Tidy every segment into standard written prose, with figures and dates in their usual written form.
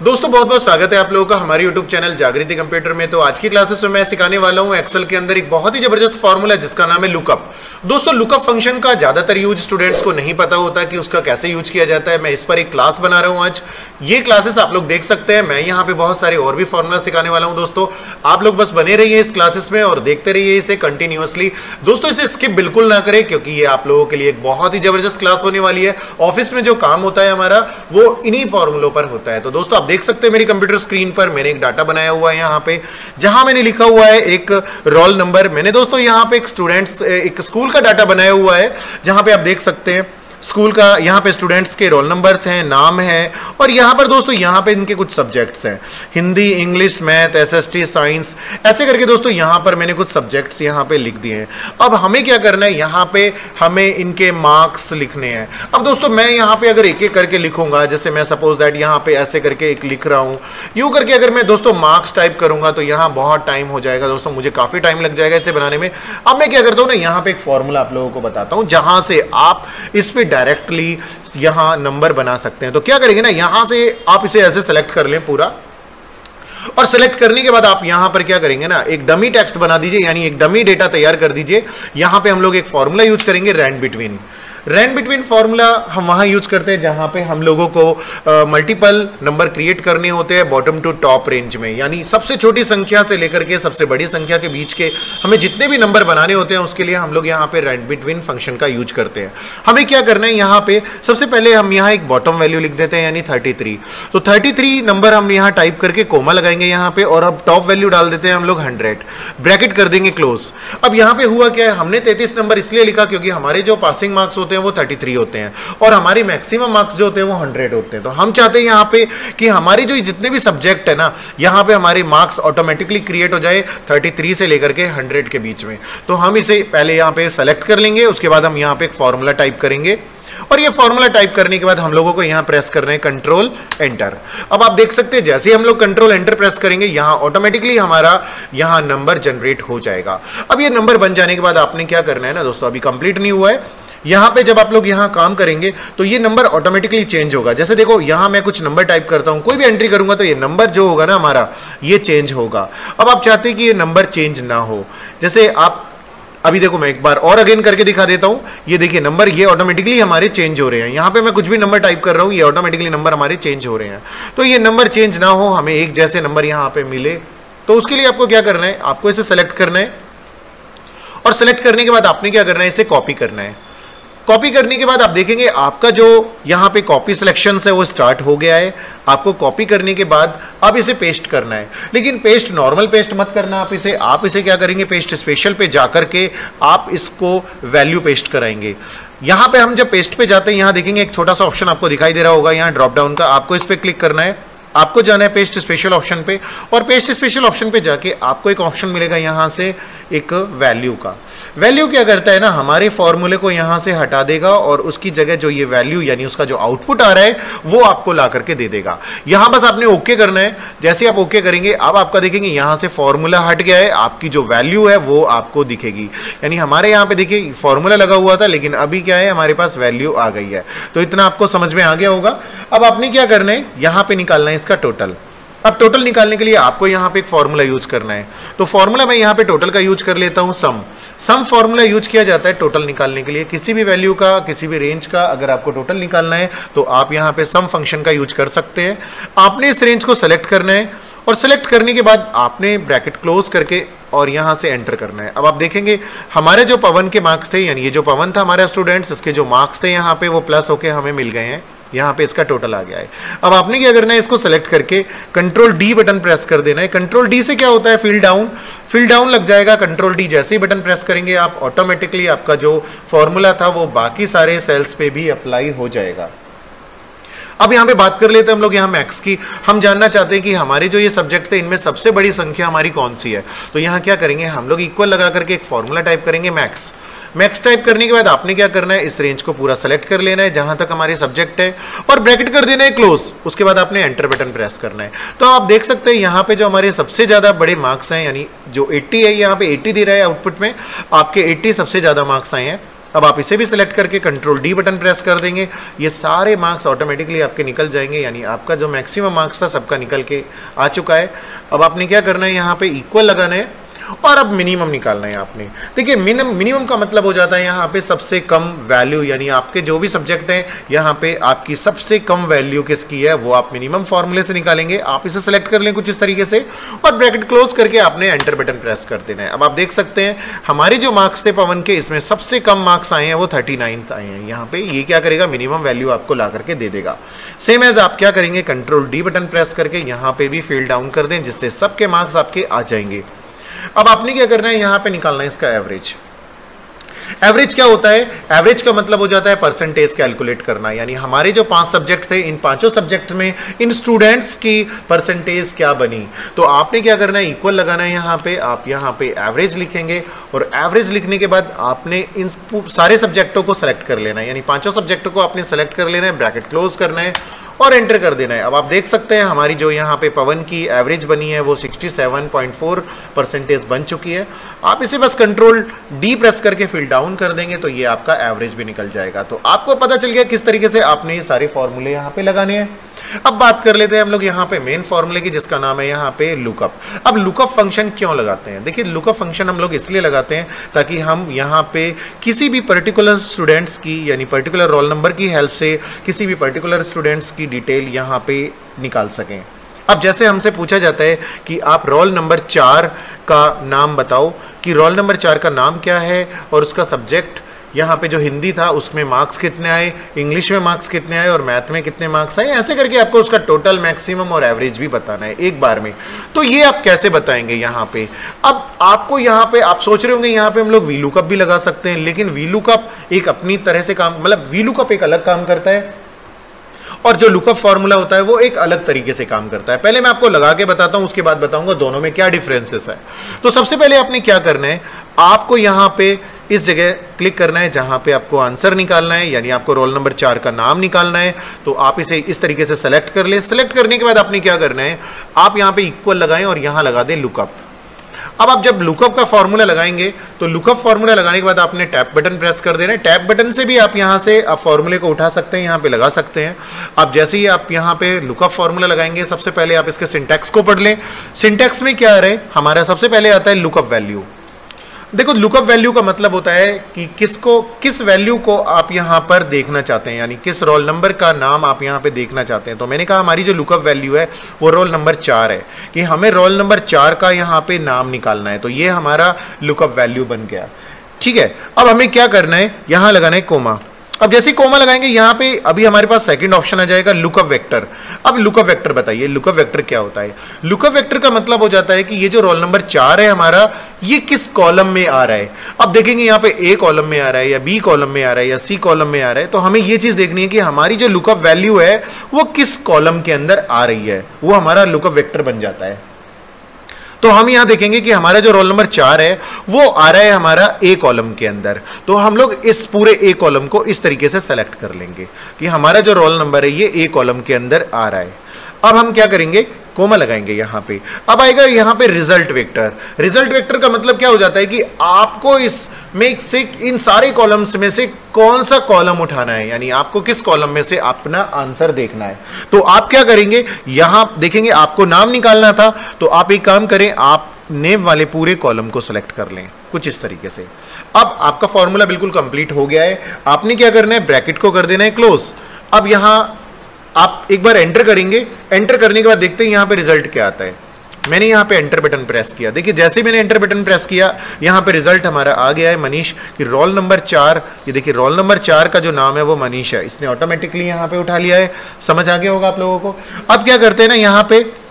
दोस्तों बहुत बहुत स्वागत है आप लोगों का हमारे YouTube चैनल जागृति कंप्यूटर में। तो आज की क्लासेस में मैं सिखाने वाला हूं एक्सेल के अंदर एक बहुत ही जबरदस्त फॉर्मूला जिसका नाम है लुकअप। दोस्तों लुकअप फंक्शन का ज्यादातर यूज स्टूडेंट्स को नहीं पता होता कि उसका कैसे यूज किया जाता है। मैं इस पर एक क्लास बना रहा हूं आज। ये क्लासेस आप लोग देख सकते हैं। मैं यहाँ पे बहुत सारे और भी फॉर्मूला सिखाने वाला हूँ। दोस्तों आप लोग बस बने रहिए इस क्लासेस में और देखते रहिए इसे कंटिन्यूअसली। दोस्तों इसे स्किप बिल्कुल ना करें क्योंकि ये आप लोगों के लिए एक बहुत ही जबरदस्त क्लास होने वाली है। ऑफिस में जो काम होता है हमारा वो इन्हीं फॉर्मूलों पर होता है। तो दोस्तों आप देख सकते हैं मेरी कंप्यूटर स्क्रीन पर मैंने एक डाटा बनाया हुआ है यहाँ पे, जहां मैंने लिखा हुआ है एक रोल नंबर। मैंने दोस्तों यहाँ पे एक स्कूल का डाटा बनाया हुआ है जहां पे आप देख सकते हैं स्कूल का। यहाँ पे स्टूडेंट्स के रोल नंबर्स हैं, नाम है और यहाँ पर दोस्तों यहाँ पे इनके कुछ सब्जेक्ट्स हैं, Hindi, English, math, SST, science, ऐसे करके दोस्तों यहाँ पर मैंने कुछ सब्जेक्ट्स यहाँ पे लिख दिए हैं। अब हमें क्या करना है, यहाँ पे हमें इनके मार्क्स लिखने हैं। अब दोस्तों मैं यहाँ पे अगर एक एक करके लिखूंगा, जैसे मैं सपोज दैट यहाँ पे ऐसे करके एक लिख रहा हूँ, यूँ करके अगर मैं दोस्तों मार्क्स टाइप करूंगा तो यहाँ बहुत टाइम हो जाएगा दोस्तों, मुझे काफी टाइम लग जाएगा इसे बनाने में। अब मैं क्या करता हूँ ना, यहाँ पे एक फॉर्मूला आप लोगों को बताता हूँ जहां से आप इस पे डायरेक्टली यहां नंबर बना सकते हैं। तो क्या करेंगे ना, यहां से आप इसे ऐसे सेलेक्ट कर लें पूरा, और सेलेक्ट करने के बाद आप यहां पर क्या करेंगे ना, एक डमी टेक्स्ट बना दीजिए, यानी एक डमी डेटा तैयार कर दीजिए। यहां पे हम लोग एक फॉर्मूला यूज करेंगे rand between. Rand between formula हम वहां यूज करते हैं जहां पे हम लोगों को मल्टीपल नंबर क्रिएट करने होते हैं बॉटम टू टॉप रेंज में, यानी सबसे छोटी संख्या से लेकर के सबसे बड़ी संख्या के बीच के हमें जितने भी नंबर बनाने होते हैं उसके लिए हम लोग यहाँ पे रैंड बिटवीन फंक्शन का यूज करते हैं। हमें क्या करना है, यहाँ पे सबसे पहले हम यहाँ एक बॉटम वैल्यू लिख देते हैं यानी 33। तो 33 नंबर हम यहाँ टाइप करके कोमा लगाएंगे यहाँ पे, और अब टॉप वैल्यू डाल देते हैं हम लोग 100, ब्रैकेट कर देंगे क्लोज। अब यहाँ पे हुआ क्या है, हमने 33 नंबर इसलिए लिखा क्योंकि हमारे जो पासिंग मार्क्स होते हैं वो 33 होते हैं और हमारी मैक्सिमम मार्क्स जो होते हैं वो 100 होते हैं। तो हम चाहते हैं यहाँ पे कि हमारी जो जितने भी सब्जेक्ट है ना, यहाँ पे हमारे मार्क्स ऑटोमेटिकली क्रिएट हो जाए 33 से लेकर के 100 के बीच में। तो हम इसे पहले यहाँ पे सेलेक्ट कर लेंगे, उसके बाद हम यहाँ पे एक फॉर्मूला टाइप करेंगे, और ये फॉर्मूला टाइप करने के बाद हम लोगों को यहाँ प्रेस करना है कंट्रोल एंटर। अब आप देख सकते हैं जैसे ही हम लोग कंट्रोल एंटर प्रेस करेंगे यहाँ ऑटोमेटिकली हमारा यहाँ नंबर जनरेट हो जाएगा। अब ये नंबर बन जाने के बाद आपने क्या करना है ना दोस्तों, अभी कंप्लीट नहीं हुआ है, यहाँ पे जब आप लोग यहाँ काम करेंगे तो ये नंबर ऑटोमेटिकली चेंज होगा। जैसे देखो यहाँ मैं कुछ नंबर टाइप करता हूँ, कोई भी एंट्री करूंगा तो ये नंबर जो होगा ना हमारा ये चेंज होगा। अब आप चाहते हैं कि ये नंबर चेंज ना हो, जैसे आप अभी देखो मैं एक बार और अगेन करके दिखा देता हूँ। ये देखिए नंबर ये ऑटोमेटिकली हमारे चेंज हो रहे हैं। यहाँ पे मैं कुछ भी नंबर टाइप कर रहा हूँ, ये ऑटोमेटिकली नंबर हमारे चेंज हो रहे हैं। तो ये नंबर चेंज ना हो, हमें एक जैसे नंबर यहाँ पे मिले, तो उसके लिए आपको क्या करना है, आपको इसे सेलेक्ट करना है, और सेलेक्ट करने के बाद आपने क्या करना है, इसे कॉपी करना है। कॉपी करने के बाद आप देखेंगे आपका जो यहाँ पे कॉपी सिलेक्शन है वो स्टार्ट हो गया है। आपको कॉपी करने के बाद अब इसे पेस्ट करना है, लेकिन पेस्ट नॉर्मल पेस्ट मत करना आप इसे क्या करेंगे, पेस्ट स्पेशल पे जाकर के आप इसको वैल्यू पेस्ट कराएंगे। यहाँ पे हम जब पेस्ट पे जाते हैं यहाँ देखेंगे एक छोटा सा ऑप्शन आपको दिखाई दे रहा होगा यहाँ ड्रॉप डाउन का, आपको इस पर क्लिक करना है। आपको जाना है पेस्ट स्पेशल ऑप्शन पे, और पेस्ट स्पेशल ऑप्शन पे जाके आपको एक ऑप्शन मिलेगा यहाँ से एक वैल्यू का। वैल्यू क्या करता है ना, हमारे फॉर्मूले को यहाँ से हटा देगा और उसकी जगह जो ये वैल्यू यानी उसका जो आउटपुट आ रहा है वो आपको ला करके दे देगा। यहाँ बस आपने ओके करना है। जैसे आप ओके करेंगे अब आपका देखेंगे यहाँ से फॉर्मूला हट गया है, आपकी जो वैल्यू है वो आपको दिखेगी। यानी हमारे यहाँ पे देखिए फॉर्मूला लगा हुआ था लेकिन अभी क्या है, हमारे पास वैल्यू आ गई है। तो इतना आपको समझ में आ गया होगा। अब आपने क्या करना है, यहाँ पे निकालना है इसका टोटल। अब टोटल निकालने के लिए आपको यहाँ पे एक फॉर्मूला यूज करना है। तो फॉर्मूला मैं यहाँ पे टोटल का यूज कर लेता हूँ, सम फॉर्मूला यूज किया जाता है टोटल निकालने के लिए। किसी भी वैल्यू का, किसी भी रेंज का अगर आपको टोटल निकालना है तो आप यहाँ पे सम फंक्शन का यूज कर सकते हैं। आपने इस रेंज को सेलेक्ट करना है, और सेलेक्ट करने के बाद आपने ब्रैकेट क्लोज करके और यहाँ से एंटर करना है। अब आप देखेंगे हमारे जो पवन के मार्क्स थे, यानी ये जो पवन था हमारा स्टूडेंट्स, इसके जो मार्क्स थे यहाँ पे वो प्लस होके हमें मिल गए हैं। यहाँ पे इसका टोटल आ गया है। अब आपने क्या करना है, इसको सेलेक्ट करके कंट्रोल डी बटन प्रेस कर देना है। कंट्रोल डी से क्या होता है, फिल डाउन लग जाएगा। कंट्रोल डी जैसे ही बटन प्रेस करेंगे आप ऑटोमेटिकली आपका जो फॉर्मूला था वो बाकी सारे सेल्स पे भी अप्लाई हो जाएगा। अब यहाँ पे बात कर लेते हैं हम लोग यहाँ मैक्स की। हम जानना चाहते हैं कि हमारे जो ये सब्जेक्ट थे इनमें सबसे बड़ी संख्या हमारी कौन सी है। तो यहाँ क्या करेंगे, हम लोग इक्वल लगा करके एक फॉर्मूला टाइप करेंगे मैक्स टाइप करने के बाद आपने क्या करना है, इस रेंज को पूरा सेलेक्ट कर लेना है जहां तक हमारे सब्जेक्ट है, और ब्रैकेट कर देना है क्लोज। उसके बाद आपने एंटर बटन प्रेस करना है। तो आप देख सकते हैं यहाँ पे जो हमारे सबसे ज्यादा बड़े मार्क्स हैं, यानी जो 80 है, यहाँ पे 80 दे रहा है आउटपुट में, आपके 80 सबसे ज्यादा मार्क्स आए हैं। अब आप इसे भी सिलेक्ट करके कंट्रोल डी बटन प्रेस कर देंगे, ये सारे मार्क्स ऑटोमेटिकली आपके निकल जाएंगे, यानी आपका जो मैक्सिमम मार्क्स था सबका निकल के आ चुका है। अब आपने क्या करना है, यहाँ पे इक्वल लगाना है और अब मिनिमम निकालना है आपने। देखिए मिनिमम का मतलब हो जाता है यहाँ पे सबसे कम वैल्यू, यानी आपके जो भी सब्जेक्ट हैं यहाँ पे आपकी सबसे कम वैल्यू किसकी है वो आप मिनिमम फॉर्मूले से निकालेंगे। आप इसे सेलेक्ट कर लें कुछ इस तरीके से और ब्रैकेट क्लोज करके आपने एंटर बटन प्रेस कर देना है। अब आप देख सकते हैं हमारे जो मार्क्स थे पवन के, इसमें सबसे कम मार्क्स आए हैं वो 39 आए हैं। यहाँ पे ये क्या करेगा, मिनिमम वैल्यू आपको ला करके दे देगा। सेम एज आप क्या करेंगे, कंट्रोल डी बटन प्रेस करके यहाँ पे भी फिल डाउन कर दें, जिससे सबके मार्क्स आपके आ जाएंगे। अब आपने क्या करना है, यहां पे निकालना है इसका एवरेज। एवरेज क्या होता है, एवरेज का मतलब हो जाता है परसेंटेज कैलकुलेट करना, यानी हमारे जो 5 सब्जेक्ट थे इन 5 सब्जेक्ट में इन स्टूडेंट्स की परसेंटेज क्या बनी। तो आपने क्या करना है, इक्वल लगाना है यहाँ पे, आप यहाँ पे एवरेज लिखेंगे और एवरेज लिखने के बाद आपने इन सारे सब्जेक्टों को सेलेक्ट कर लेना है, यानी 5 सब्जेक्टों को आपने सेलेक्ट कर लेना है, ब्रैकेट क्लोज करना है और एंटर कर देना है। अब आप देख सकते हैं हमारी जो यहाँ पे पवन की एवरेज बनी है वो 67.4% बन चुकी है। आप इसे बस कंट्रोल डी प्रेस करके फिल डाउन कर देंगे तो ये आपका एवरेज भी निकल जाएगा। तो आपको पता चल गया किस तरीके से आपने ये सारे फॉर्मूले यहाँ पे लगाने हैं। अब बात कर लेते हैं हम लोग यहाँ पे मेन फॉर्मूले की, जिसका नाम है यहाँ पे लुकअप। अब लुकअप फंक्शन क्यों लगाते हैं, देखिए लुकअप फंक्शन हम लोग इसलिए लगाते हैं ताकि हम यहाँ पे किसी भी पर्टिकुलर स्टूडेंट्स की यानी पर्टिकुलर रोल नंबर की हेल्प से किसी भी पर्टिकुलर स्टूडेंट्स की डिटेल यहाँ पे निकाल सकें। अब जैसे हमसे पूछा जाता है कि आप रोल नंबर 4 का नाम बताओ, कि रोल नंबर 4 का नाम क्या है और उसका सब्जेक्ट यहाँ पे जो हिंदी था उसमें मार्क्स कितने आए, इंग्लिश में मार्क्स कितने आए और मैथ में कितने मार्क्स आए, ऐसे करके आपको उसका टोटल, मैक्सिमम और एवरेज भी बताना है एक बार में। तो ये आप कैसे बताएंगे यहाँ पे। अब आपको यहाँ पे आप सोच रहे होंगे यहाँ पे हम लोग वी लुकअप भी लगा सकते हैं, लेकिन वी लुकअप एक अपनी तरह से काम, मतलब वी लुकअप एक अलग काम करता है और जो लुकअप फॉर्मूला होता है वो एक अलग तरीके से काम करता है। पहले मैं आपको लगा के बताता हूं, उसके बाद बताऊंगा दोनों में क्या डिफरेंसेस है। तो सबसे पहले आपने क्या करना है, आपको यहां पे इस जगह क्लिक करना है जहां पे आपको आंसर निकालना है, यानी आपको रोल नंबर 4 का नाम निकालना है। तो आप इसे इस तरीके से सेलेक्ट कर ले। सेलेक्ट करने के बाद आपने क्या करना है, आप यहां पे इक्वल लगाएं और यहां लगा दें लुकअप। अब आप जब लुकअप का फॉर्मूला लगाएंगे तो लुकअप फॉर्मूला लगाने के बाद आपने टैब बटन प्रेस कर देना है। टैब बटन से भी आप यहां से आप फॉर्मूले को उठा सकते हैं, यहां पे लगा सकते हैं। अब जैसे ही आप यहां पे लुकअप फॉर्मूला लगाएंगे, सबसे पहले आप इसके सिंटैक्स को पढ़ लें। सिंटैक्स में क्या आ रहा है, हमारा सबसे पहले आता है लुकअप वैल्यू। देखो लुकअप वैल्यू का मतलब होता है कि किस वैल्यू को आप यहां पर देखना चाहते हैं, यानी किस रोल नंबर का नाम आप यहां पे देखना चाहते हैं। तो मैंने कहा हमारी जो लुकअप वैल्यू है वो रोल नंबर 4 है, कि हमें रोल नंबर 4 का यहां पे नाम निकालना है। तो ये हमारा लुकअप वैल्यू बन गया, ठीक है। अब हमें क्या करना है, यहां लगाना है कोमा। अब जैसे कोमा लगाएंगे यहाँ पे अभी हमारे पास सेकंड ऑप्शन आ जाएगा लुकअप वेक्टर। अब लुकअप वेक्टर बताइए, लुकअप वेक्टर क्या होता है। लुकअप वेक्टर का मतलब हो जाता है कि ये जो रोल नंबर 4 है हमारा, ये किस कॉलम में आ रहा है। अब देखेंगे यहाँ पे ए कॉलम में आ रहा है या बी कॉलम में आ रहा है या सी कॉलम में आ रहा है। तो हमें ये चीज देखनी है कि हमारी जो लुकअप वैल्यू है वो किस कॉलम के अंदर आ रही है, वो हमारा लुकअप वेक्टर बन जाता है। तो हम यहां देखेंगे कि हमारा जो रोल नंबर 4 है वो आ रहा है हमारा ए कॉलम के अंदर। तो हम लोग इस पूरे ए कॉलम को इस तरीके से सेलेक्ट कर लेंगे कि हमारा जो रोल नंबर है ये ए कॉलम के अंदर आ रहा है। अब हम क्या करेंगे, कोमा लगाएंगे यहां पे। अब आएगा यहां पे रिजल्ट वेक्टर। रिजल्ट वेक्टर का मतलब क्या हो जाता है कि आपको इसमें से इन सारे कॉलम्स में से कौन सा कॉलम उठाना है, यानी आपको किस कॉलम में से अपना आंसर देखना है। तो आप क्या करेंगे, यहां देखेंगे आपको नाम निकालना था, तो आप एक काम करें, आप नेम वाले पूरे कॉलम को सिलेक्ट कर लें कुछ इस तरीके से। अब आपका फॉर्मूला बिल्कुल कंप्लीट हो गया है। आपने क्या करना है, ब्रैकेट को कर देना है क्लोज। अब यहां आप एक बार एंटर करेंगे, एंटर करने के बाद देखते हैं यहां पे रिजल्ट क्या आता है। मैंने यहां पे एंटर बटन प्रेस किया, देखिए जैसे मैंने एंटर बटन प्रेस किया यहां पे रिजल्ट हमारा आ गया है मनीष कि रोल नंबर 4, ये देखिए रोल नंबर 4 का जो नाम है वो मनीष है। इसने ऑटोमेटिकली यहां पे उठा लिया है, समझ आ गया होगा आप लोगों को। अब क्या करते हैं ना, यहां पे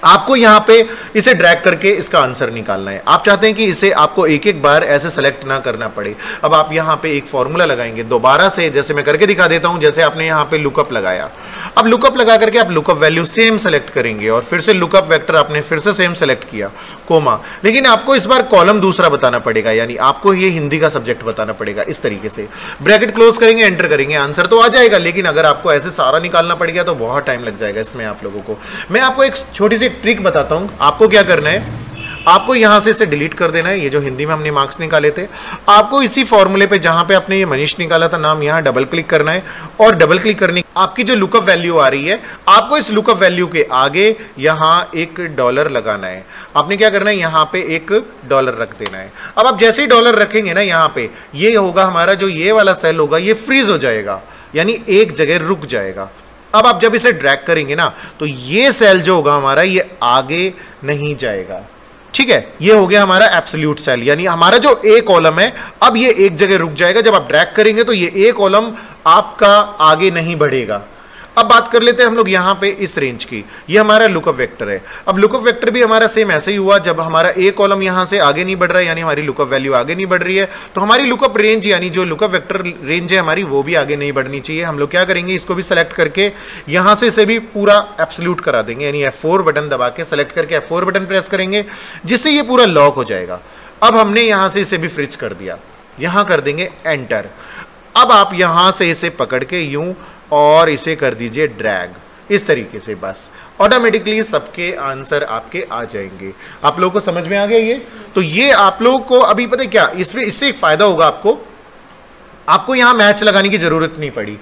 आपको यहां पे इसे ड्रैग करके इसका आंसर निकालना है। आप चाहते हैं कि इसे आपको एक एक बार ऐसे सेलेक्ट ना करना पड़े। अब आप यहां पे एक फॉर्मूला लगाएंगे दोबारा से, जैसे मैं करके दिखा देता हूं। जैसे आपने यहां पे लुकअप लगाया, अब लुकअप लगा करके आप लुकअप वैल्यू सेम सेलेक्ट करेंगे और फिर से लुकअप वेक्टर आपने फिर से सेम सेलेक्ट किया, कोमा। लेकिन आपको इस बार कॉलम दूसरा बताना पड़ेगा, यानी आपको ये हिंदी का सब्जेक्ट बताना पड़ेगा इस तरीके से। ब्रैकेट क्लोज करेंगे, एंटर करेंगे, आंसर तो आ जाएगा, लेकिन अगर आपको ऐसे सारा निकालना पड़ गया तो बहुत टाइम लग जाएगा इसमें आप लोगों को। मैं आपको एक छोटी सी ट्रिक बताता हूं। आपको क्या करना है, आपको यहां से इसे डिलीट कर देना है। ये जो हिंदी में हमने मार्क्स निकाले थे, आपको इसी फॉर्मूले पे जहां पे आपने ये मनीष निकाला था नाम, यहां डबल क्लिक करना है और डबल क्लिक करने आपकी जो लुकअप वैल्यू आ रही है, आपको इस लुकअप वैल्यू के आगे यहां एक डॉलर लगाना है। आपने क्या करना है, यहां पे एक डॉलर रख देना है। अब आप जैसे ही डॉलर रखेंगे ना, यहां पे ये होगा हमारा जो ये वाला सेल होगा, ये फ्रीज हो जाएगा, यानी एक जगह रुक जाएगा। अब आप जब इसे ड्रैग करेंगे ना, तो ये सेल जो होगा हमारा, ये आगे नहीं जाएगा। ठीक है, ये हो गया हमारा एब्सोल्यूट सेल, यानी हमारा जो ए कॉलम है अब ये एक जगह रुक जाएगा। जब आप ड्रैग करेंगे तो ये ए कॉलम आपका आगे नहीं बढ़ेगा। अब बात कर लेते हैं हम लोग यहां पे इस रेंज की। ये हमारा लुकअप वेक्टर है। अब लुकअप वेक्टर भी हमारा सेम ऐसे ही हुआ, जब हमारा ए कॉलम यहां से आगे नहीं बढ़ रहा है, यानी हमारी लुकअप वैल्यू आगे नहीं बढ़ रही है, तो हमारी लुकअप रेंज यानी जो लुकअप वेक्टर रेंज है हमारी, वो भी आगे नहीं बढ़नी चाहिए। हम लोग क्या करेंगे, इसको भी सेलेक्ट करके यहां से इसे भी पूरा एब्सोल्यूट करा देंगे, यानी F4 बटन दबा के सेलेक्ट करके F4 बटन प्रेस करेंगे, जिससे ये पूरा लॉक हो जाएगा। अब हमने यहां से इसे भी फ्रीज कर दिया, यहां कर देंगे एंटर। अब आप यहां से इसे पकड़ के यूं और इसे कर दीजिए ड्रैग, इस तरीके से बस ऑटोमेटिकली सबके आंसर आपके आ जाएंगे। आप लोगों को समझ में आ गया ये? तो ये आप लोगों को अभी पता है क्या, इससे एक फायदा होगा आपको यहां मैच लगाने की जरूरत नहीं पड़ी।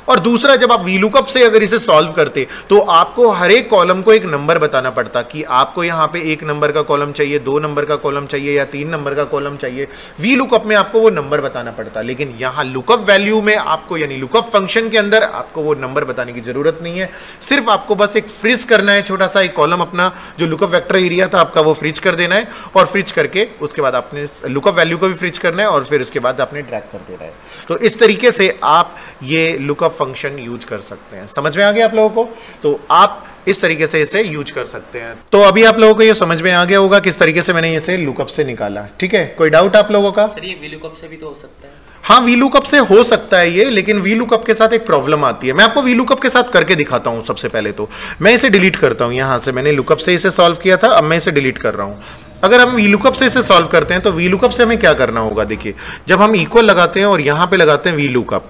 और दूसरा, जब आप वीलुकअप से अगर इसे सॉल्व करते तो आपको हर एक कॉलम को एक नंबर बताना पड़ता कि आपको यहां पे 1 नंबर का कॉलम चाहिए, 2 नंबर का कॉलम चाहिए या 3 नंबर का कॉलम चाहिए। वीलुकअप में आपको वो नंबर बताना पड़ता, लेकिन यहां लुकअप वैल्यू में आपको, यानी लुकअप फंक्शन के अंदर आपको वो नंबर बताने की जरूरत नहीं है। सिर्फ आपको बस एक फ्रीज करना है, छोटा सा एक कॉलम अपना जो लुकअप वेक्टर एरिया था आपका, वो फ्रीज कर देना है और फ्रीज करके उसके बाद आपने लुकअप वैल्यू को भी फ्रीज करना है और फिर उसके बाद आपने ड्रैग कर देना है। तो इस तरीके से आप ये लुकअप फंक्शन यूज कर सकते हैं। समझ में आ गया आप लोगों को? तो आप इस तरीके से इसे यूज कर सकते हैं। तो अभी आप लोगों को ये समझ में आ गया होगा किस तरीके से मैंने इसे लुकअप से निकाला। ठीक है, कोई डाउट आप लोगों का? सर ये वीलुकअप से भी तो हो सकता है। हाँ, वीलुकअप से हो सकता है ये, लेकिन वीलुकअप के साथ एक प्रॉब्लम आती है। मैं आपको वीलुकअप के साथ करके दिखाता हूं। सबसे पहले तो मैं इसे डिलीट करता हूं। यहां से मैंने लुकअप से इसे सॉल्व किया था, अब मैं इसे डिलीट कर रहा हूं। अगर हम वीलुकअप से इसे सॉल्व करते हैं तो वीलुकअप से हमें क्या करना होगा, देखिए, जब हम इक्वल लगाते हैं और यहां पे लगाते हैं वीलुकअप,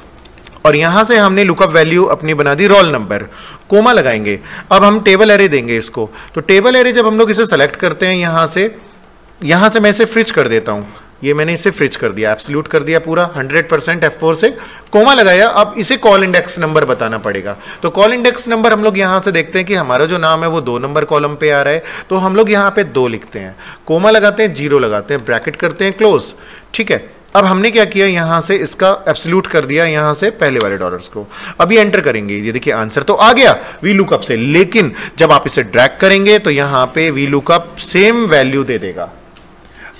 और यहां से हमने लुकअप वैल्यू अपनी बना दी रोल नंबर, कोमा लगाएंगे। अब हम टेबल एरे देंगे इसको। तो टेबल एरे जब हम लोग इसे सेलेक्ट करते हैं, यहां से मैं इसे फ्रीज कर देता हूं। ये मैंने इसे फ्रीज कर दिया, एब्सोल्यूट कर दिया पूरा 100% F4 से कोमा लगाया। अब इसे कॉल इंडेक्स नंबर बताना पड़ेगा। तो कॉल इंडेक्स नंबर हम लोग यहां से देखते हैं कि हमारा जो नाम है वो 2 नंबर कॉलम पे आ रहा है, तो हम लोग यहां पे 2 लिखते हैं, कोमा लगाते हैं, 0 लगाते हैं, ब्रैकेट करते हैं, क्लोज। ठीक है, अब हमने क्या किया, यहां से इसका एब्सोल्यूट कर दिया, यहां से पहले वाले डॉलर्स को। अभी एंटर करेंगे, ये देखिए आंसर तो आ गया वीलुकअप से, लेकिन जब आप इसे ड्रैग करेंगे तो यहां पे वीलुकअप सेम वैल्यू दे देगा।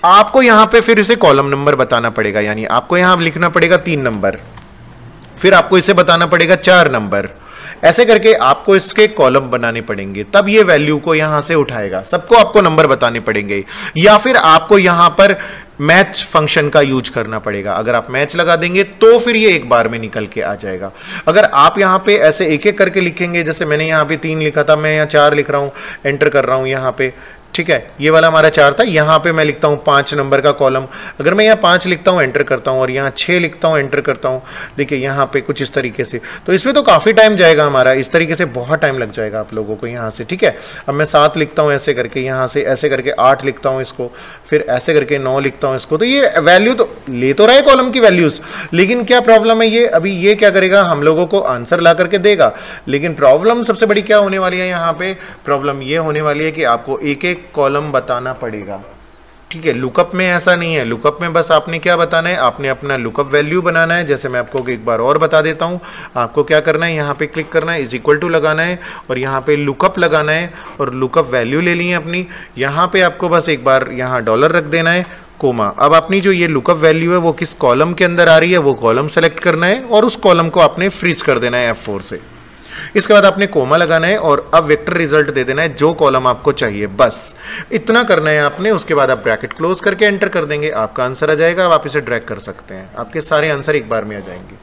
आपको यहां पे फिर इसे कॉलम नंबर बताना पड़ेगा, यानी आपको यहां लिखना पड़ेगा 3 नंबर, फिर आपको इसे बताना पड़ेगा 4 नंबर। ऐसे करके आपको इसके कॉलम बनाने पड़ेंगे, तब ये वैल्यू को यहां से उठाएगा। सबको आपको नंबर बताने पड़ेंगे, या फिर आपको यहां पर मैच फंक्शन का यूज करना पड़ेगा। अगर आप मैच लगा देंगे तो फिर ये एक बार में निकल के आ जाएगा। अगर आप यहां पे ऐसे एक एक करके लिखेंगे, जैसे मैंने यहां पे 3 लिखा था, मैं यहां 4 लिख रहा हूं, एंटर कर रहा हूं यहां पे। ठीक है, ये वाला हमारा 4 था, यहां पे मैं लिखता हूं 5 नंबर का कॉलम। अगर मैं यहां 5 लिखता हूं, एंटर करता हूं, और यहां 6 लिखता हूं, एंटर करता हूं, देखिए यहां पे कुछ इस तरीके से, तो इसमें तो काफी टाइम जाएगा हमारा, इस तरीके से बहुत टाइम लग जाएगा आप लोगों को यहां से। ठीक है, अब मैं 7 लिखता हूं ऐसे करके, यहां से ऐसे करके 8 लिखता हूं इसको, फिर ऐसे करके 9 लिखता हूं इसको। तो ये वैल्यू तो ले तो रहा है कॉलम की वैल्यूज, लेकिन क्या प्रॉब्लम है, ये अभी ये क्या करेगा, हम लोगों को आंसर ला करके देगा। लेकिन प्रॉब्लम सबसे बड़ी क्या होने वाली है यहाँ पे, प्रॉब्लम ये होने वाली है कि आपको एक एक कॉलम बताना पड़ेगा। ठीक है, लुकअप में ऐसा नहीं है। लुकअप में बस आपने क्या बताना है, आपने अपना लुकअप वैल्यू बनाना है। जैसे मैं आपको एक बार और बता देता हूं, आपको क्या करना है, यहाँ पे क्लिक करना है, इज इक्वल टू लगाना है, और यहाँ पे लुकअप लगाना है, और लुकअप वैल्यू ले ली है अपनी। यहाँ पे आपको बस एक बार यहाँ डॉलर रख देना है, कोमा। अब अपनी जो ये लुकअप वैल्यू है वो किस कॉलम के अंदर आ रही है, वो कॉलम सेलेक्ट करना है, और उस कॉलम को आपने फ्रीज कर देना है F4 से। इसके बाद आपने कोमा लगाना है, और अब वेक्टर रिजल्ट दे देना है जो कॉलम आपको चाहिए, बस इतना करना है आपने। उसके बाद आप ब्रैकेट क्लोज करके एंटर कर देंगे, आपका आंसर आ जाएगा। अब आप इसे ड्रैग कर सकते हैं, आपके सारे आंसर एक बार में आ जाएंगे।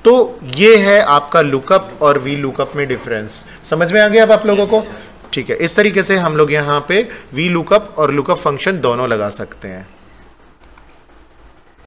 तो ये है आपका लुकअप और वी लुकअप में डिफरेंस। समझ में आ गया अब आप लोगों को? ठीक है, इस तरीके से हम लोग यहाँ पे वी लुकअप और लुकअप फंक्शन दोनों लगा सकते हैं।